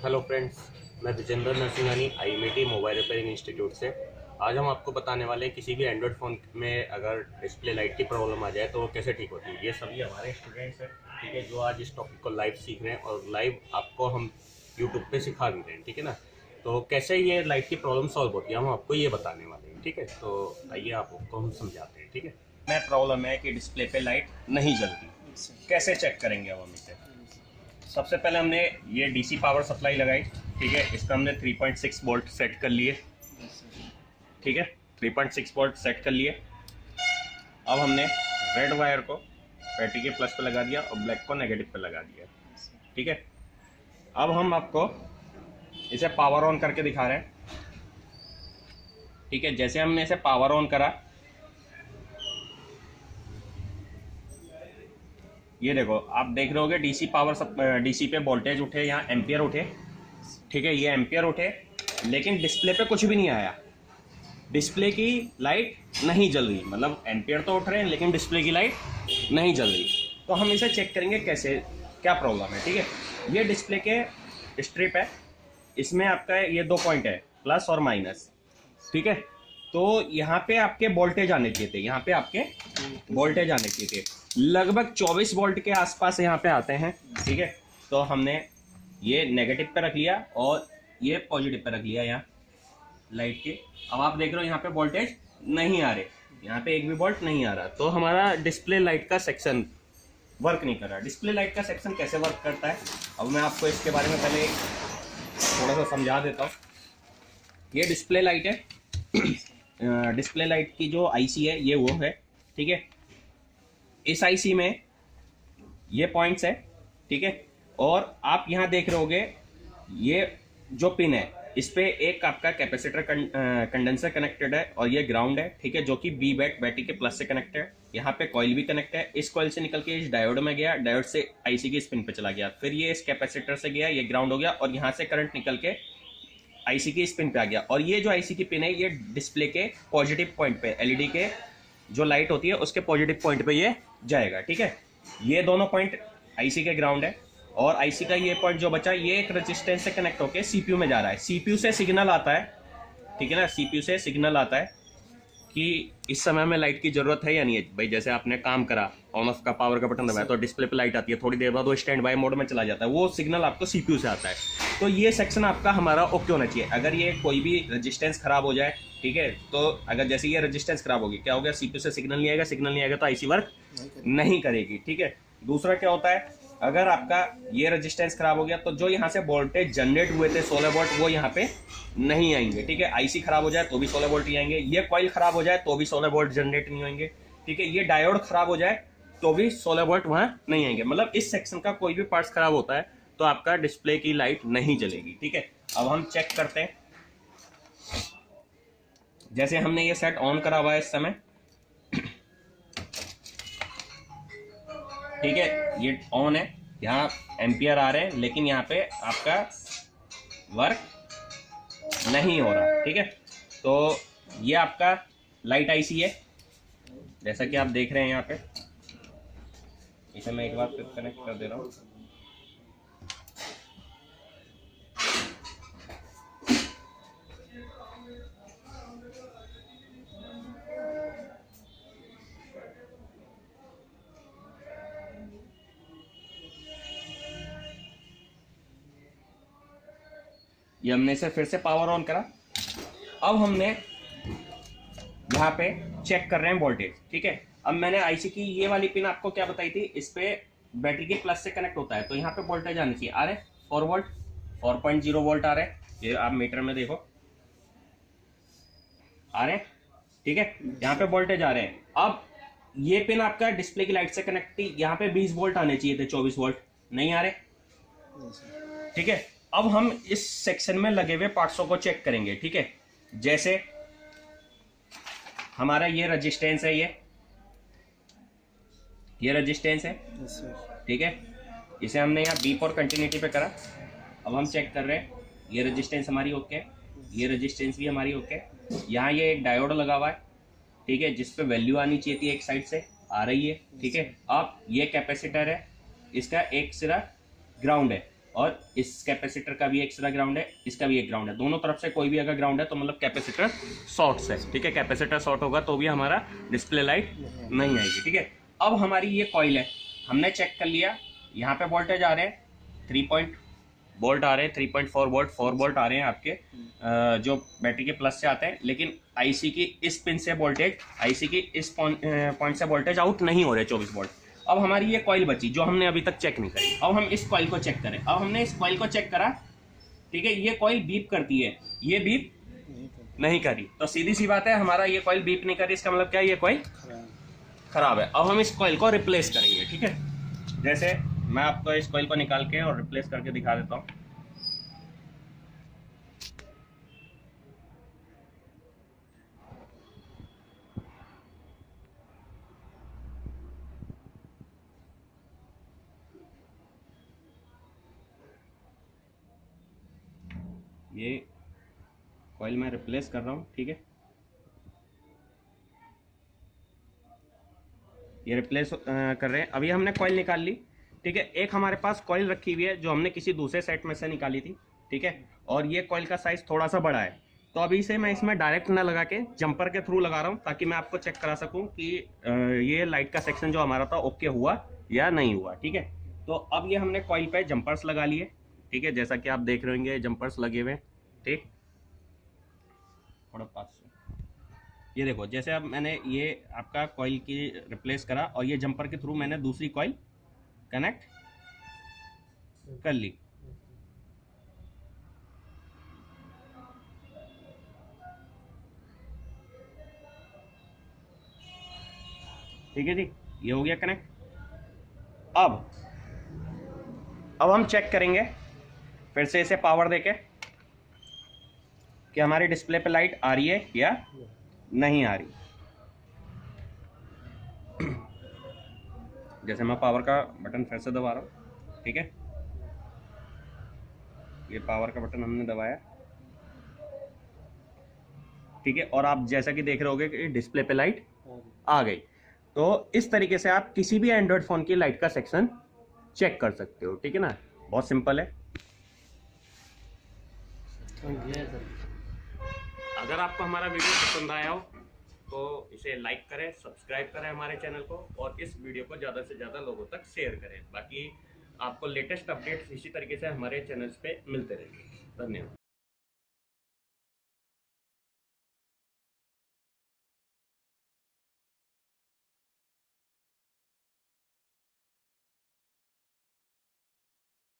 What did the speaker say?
Hello friends, मैं Vijendra Narsinghani IMT mobile repairing institute से। आज हम आपको बताने वाले हैं किसी भी एंड्रॉयड फ़ोन में अगर डिस्प्ले लाइट की प्रॉब्लम आ जाए तो वो कैसे ठीक होती है। ये सभी हमारे स्टूडेंट्स हैं, ठीक है, जो आज इस टॉपिक को लाइव सीख रहे हैं और लाइव आपको हम यूट्यूब पे सिखा भी रहे हैं, ठीक है ना। तो कैसे ये लाइट की प्रॉब्लम सॉल्व होती है हम आपको ये बताने वाले हैं, ठीक है। तो आइए आपको हम समझाते हैं, ठीक है। मैं प्रॉब्लम है कि डिस्प्ले पे लाइट नहीं जलती, कैसे चेक करेंगे अब हम इसे। सबसे पहले हमने ये DC पावर सप्लाई लगाई, ठीक है। इस पर हमने 3.6 वोल्ट सेट कर लिए, ठीक है, 3.6 वोल्ट सेट कर लिए। अब हमने रेड वायर को बैटरी के प्लस पे लगा दिया और ब्लैक को नेगेटिव पे लगा दिया, ठीक है। अब हम आपको इसे पावर ऑन करके दिखा रहे हैं, ठीक है। जैसे हमने इसे पावर ऑन करा, ये देखो, आप देख रहे होगे DC पे वोल्टेज उठे, यहाँ एम्पियर उठे, ठीक है, ये एम्पियर उठे, लेकिन डिस्प्ले पे कुछ भी नहीं आया। डिस्प्ले की लाइट नहीं जल रही, मतलब एम्पियर तो उठ रहे हैं लेकिन डिस्प्ले की लाइट नहीं जल रही। तो हम इसे चेक करेंगे कैसे, क्या प्रॉब्लम है, ठीक है। ये डिस्प्ले के स्ट्रिप है, इसमें आपका ये 2 पॉइंट है, प्लस और माइनस, ठीक है। तो यहाँ पे आपके वोल्टेज आने चाहिए थे, यहाँ पे आपके वोल्टेज आने चाहिए थे, लगभग 24 वोल्ट के आसपास यहाँ पे आते हैं, ठीक है। तो हमने ये नेगेटिव पे रख लिया और ये पॉजिटिव पे रख लिया यहाँ लाइट के। अब आप देख रहे हो यहाँ पे वोल्टेज नहीं आ रहे, यहाँ पे एक भी वोल्ट नहीं आ रहा। तो हमारा डिस्प्ले लाइट का सेक्शन वर्क नहीं कर रहा। डिस्प्ले लाइट का सेक्शन कैसे वर्क करता है, अब मैं आपको इसके बारे में पहले थोड़ा सा समझा देता हूँ। ये डिस्प्ले लाइट है, डिस्प्ले लाइट की जो IC है ये वो है, ठीक है। इस IC में ये पॉइंट्स है, ठीक है। और आप यहाँ देख रहे होगे ये जो पिन है, इस पे एक आपका कैपेसिटर कंडेंसर कनेक्टेड है और ये ग्राउंड है, ठीक है, जो कि बैटरी के प्लस से कनेक्ट है। यहाँ पे कॉइल भी कनेक्ट है, इस कॉइल से निकल के इस डायोड में गया, डायोड से IC की इस पिन पे चला गया, फिर ये इस कैपेसिटर से गया, ये ग्राउंड हो गया और यहाँ से करंट निकल के IC की इस पिन पे आ गया। और ये जो IC की पिन है ये डिस्प्ले के पॉजिटिव पॉइंट पे, LED के जो लाइट होती है उसके पॉजिटिव पॉइंट पे ये जाएगा, ठीक है। ये दोनों पॉइंट IC के ग्राउंड है और IC का ये पॉइंट जो बचा ये एक रेजिस्टेंस से कनेक्ट होकर CPU में जा रहा है। CPU से सिग्नल आता है, ठीक है ना, CPU से सिग्नल आता है कि इस समय में लाइट की जरूरत है या नहीं है। भाई जैसे आपने काम करा, ऑन ऑफ का पावर का बटन दबाया तो डिस्प्ले पे लाइट आती है, थोड़ी देर बाद वो स्टैंड बाय मोड में चला जाता है, वो सिग्नल आपको CPU से आता है। तो ये सेक्शन आपका हमारा ओके होना चाहिए। अगर ये कोई भी रेजिस्टेंस खराब हो जाए, ठीक है, तो अगर जैसे ये रेजिस्टेंस खराब होगी, क्या हो गया, CPU से सिग्नल नहीं आएगा, सिग्नल नहीं आएगा तो IC वर्क नहीं करेगी, ठीक है। दूसरा क्या होता है, अगर आपका ये रेजिस्टेंस खराब हो गया तो जो यहाँ से वोल्टेज जनरेट हुए थे 16 वोल्ट वो यहाँ पे नहीं आएंगे, ठीक है। IC खराब हो जाए तो भी 16 वोल्ट नहीं आएंगे, ये कॉइल खराब हो जाए तो भी 16 वोल्ट जनरेट नहीं होंगे, ठीक है। ये डायोड खराब हो जाए तो भी 16 वोल्ट वहां नहीं आएंगे। मतलब इस सेक्शन का कोई भी पार्ट्स खराब होता है तो आपका डिस्प्ले की लाइट नहीं जलेगी, ठीक है। अब हम चेक करते हैं, जैसे हमने ये सेट ऑन करा हुआ है इस समय, ठीक है, ये ऑन है, यहाँ एम्पियर आ रहे हैं लेकिन यहाँ पे आपका वर्क नहीं हो रहा, ठीक है। तो ये आपका लाइट IC है, जैसा कि आप देख रहे हैं यहाँ पे। इसे मैं एक बार फिर कनेक्ट कर दे रहा हूँ। ये हमने इसे फिर से पावर ऑन करा। अब हमने यहाँ पे चेक कर रहे हैं वोल्टेज, ठीक है। अब मैंने IC की ये वाली पिन आपको क्या बताई थी, इस पे बैटरी के प्लस से कनेक्ट होता है, तो यहाँ पे वोल्टेज आने चाहिए, आ रहे 4 वोल्ट, 4.0 वोल्ट आ रहे हैं, ये आप मीटर में देखो आ रहे हैं, ठीक है, यहाँ पे वोल्टेज आ रहे हैं। अब ये पिन आपका डिस्प्ले की लाइट से कनेक्ट थी, यहाँ पे 20 वोल्ट आने चाहिए थे, 24 वोल्ट नहीं आ रहे, ठीक है। अब हम इस सेक्शन में लगे हुए पार्ट्सों को चेक करेंगे, ठीक है। जैसे हमारा ये रेजिस्टेंस है, ये रेजिस्टेंस है, ठीक है। इसे हमने यहाँ B फॉर कंटिन्यूटी पे करा। अब हम चेक कर रहे हैं, ये रेजिस्टेंस हमारी ओके, ये रेजिस्टेंस भी हमारी ओके। यहाँ ये एक डायोड लगा हुआ है, ठीक है, जिस पे वैल्यू आनी चाहिए थी एक साइड से आ रही है, ठीक है। अब ये कैपेसिटर है, इसका एक सिरा ग्राउंड है, और इस कैपेसिटर का भी एक्स्ट्रा ग्राउंड है, इसका भी एक ग्राउंड है, दोनों तरफ से कोई भी अगर ग्राउंड है तो मतलब कैपेसिटर शॉर्ट है, ठीक है। कैपेसिटर शॉर्ट होगा तो भी हमारा डिस्प्ले लाइट नहीं आएगी, ठीक है। अब हमारी ये कॉइल है, हमने चेक कर लिया, यहाँ पे वोल्टेज आ रहे हैं 3 वोल्ट आ रहे हैं, 3.4 वोल्ट 4 वोल्ट आ रहे हैं आपके जो बैटरी के प्लस से आते हैं, लेकिन आईसी की इस पिन से वोल्टेज, आईसी की इस पॉइंट से वोल्टेज आउट नहीं हो रहे 24 वोल्ट। अब हमारी ये कॉइल बची जो हमने अभी तक चेक नहीं करी, अब हम इस कॉइल को चेक करें। अब हमने इस कॉइल को चेक करा, ठीक है, ये कॉइल बीप करती है, ये बीप नहीं करी, तो सीधी सी बात है हमारा ये कॉइल बीप नहीं करी, इसका मतलब क्या है, ये कॉइल खराब है। अब हम इस कॉइल को रिप्लेस करेंगे, ठीक है। जैसे मैं आपको इस कॉइल को निकाल के और रिप्लेस करके दिखा देता हूँ। ये कॉइल मैं रिप्लेस कर रहा हूँ, ठीक है, ये रिप्लेस कर रहे हैं। अभी हमने कॉइल निकाल ली, ठीक है। एक हमारे पास कॉइल रखी हुई है जो हमने किसी दूसरे सेट में से निकाली थी, ठीक है, और ये कॉइल का साइज थोड़ा सा बड़ा है, तो अभी से मैं इसमें डायरेक्ट ना लगा के जंपर के थ्रू लगा रहा हूँ, ताकि मैं आपको चेक करा सकूँ कि ये लाइट का सेक्शन जो हमारा था ओके हुआ या नहीं हुआ, ठीक है। तो अब ये हमने कॉइल पे जंपर्स लगा लिए, ठीक है, जैसा कि आप देख रहे होंगे जंपर्स लगे हुए, ठीक। थोड़ा पास ये देखो, जैसे अब मैंने ये आपका कॉइल की रिप्लेस करा और ये जंपर के थ्रू मैंने दूसरी कॉइल कनेक्ट कर ली, ठीक है जी, ये हो गया कनेक्ट। अब हम चेक करेंगे फिर से इसे पावर देके कि हमारी डिस्प्ले पे लाइट आ रही है या नहीं आ रही। जैसे मैं पावर का बटन फिर से दबा रहा हूँ, ठीक है, ये पावर का बटन हमने दबाया, ठीक है, और आप जैसा कि देख रहे होगे कि डिस्प्ले पे लाइट आ गई। तो इस तरीके से आप किसी भी एंड्रॉयड फोन की लाइट का सेक्शन चेक कर सकते हो, ठीक है ना, बहुत सिंपल है। अगर आपको हमारा वीडियो पसंद आया हो तो इसे लाइक करें, सब्सक्राइब करें हमारे चैनल को, और इस वीडियो को ज़्यादा से ज़्यादा लोगों तक शेयर करें। बाकी आपको लेटेस्ट अपडेट्स इसी तरीके से हमारे चैनल्स पे मिलते रहेंगे। धन्यवाद।